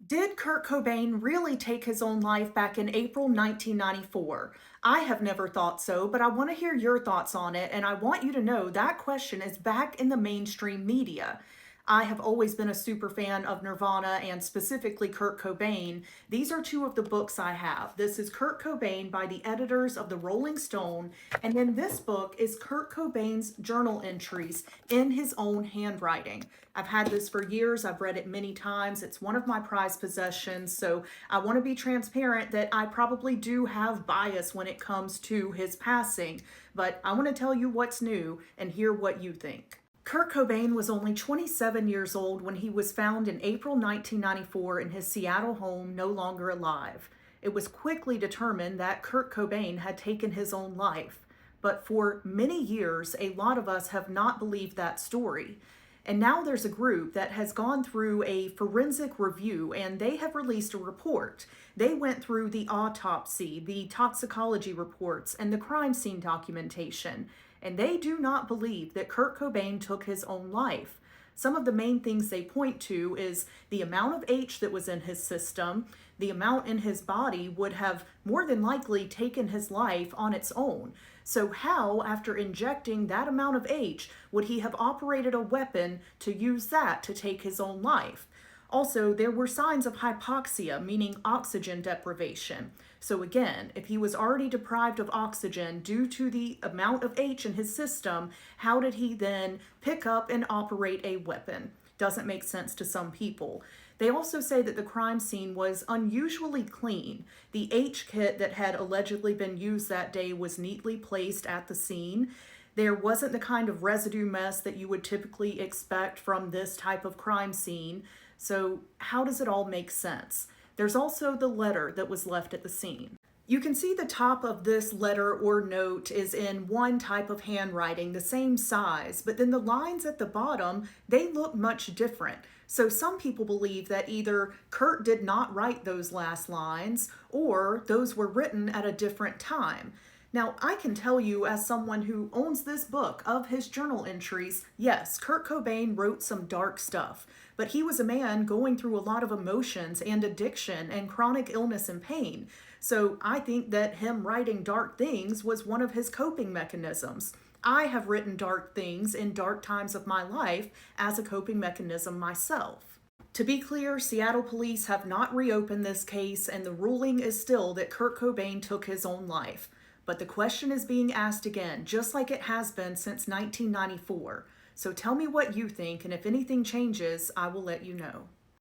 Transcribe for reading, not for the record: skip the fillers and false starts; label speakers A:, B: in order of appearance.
A: Did Kurt Cobain really take his own life back in April 1994? I have never thought so, but I want to hear your thoughts on it, and I want you to know that question is back in the mainstream media. I have always been a super fan of Nirvana and specifically Kurt Cobain. These are two of the books I have. This is Kurt Cobain by the editors of the Rolling Stone, and then this book is Kurt Cobain's journal entries in his own handwriting. I've had this for years. I've read it many times. It's one of my prized possessions, so I want to be transparent that I probably do have bias when it comes to his passing, but I want to tell you what's new and hear what you think. Kurt Cobain was only 27 years old when he was found in April 1994 in his Seattle home, no longer alive. It was quickly determined that Kurt Cobain had taken his own life, but for many years, a lot of us have not believed that story. And now there's a group that has gone through a forensic review and they have released a report. They went through the autopsy, the toxicology reports, and the crime scene documentation, and they do not believe that Kurt Cobain took his own life. Some of the main things they point to is the amount of H that was in his system, the amount in his body would have more than likely taken his life on its own. So how, after injecting that amount of H, would he have operated a weapon to use that to take his own life? Also, there were signs of hypoxia, meaning oxygen deprivation. So again, if he was already deprived of oxygen due to the amount of H in his system, how did he then pick up and operate a weapon? Doesn't make sense to some people. They also say that the crime scene was unusually clean. The H kit that had allegedly been used that day was neatly placed at the scene. There wasn't the kind of residue mess that you would typically expect from this type of crime scene. So how does it all make sense? There's also the letter that was left at the scene. You can see the top of this letter or note is in one type of handwriting, the same size, but then the lines at the bottom, they look much different. So some people believe that either Kurt did not write those last lines or those were written at a different time. Now, I can tell you as someone who owns this book of his journal entries, yes, Kurt Cobain wrote some dark stuff, but he was a man going through a lot of emotions and addiction and chronic illness and pain. So I think that him writing dark things was one of his coping mechanisms. I have written dark things in dark times of my life as a coping mechanism myself. To be clear, Seattle police have not reopened this case, and the ruling is still that Kurt Cobain took his own life. But the question is being asked again, just like it has been since 1994. So tell me what you think, and if anything changes, I will let you know.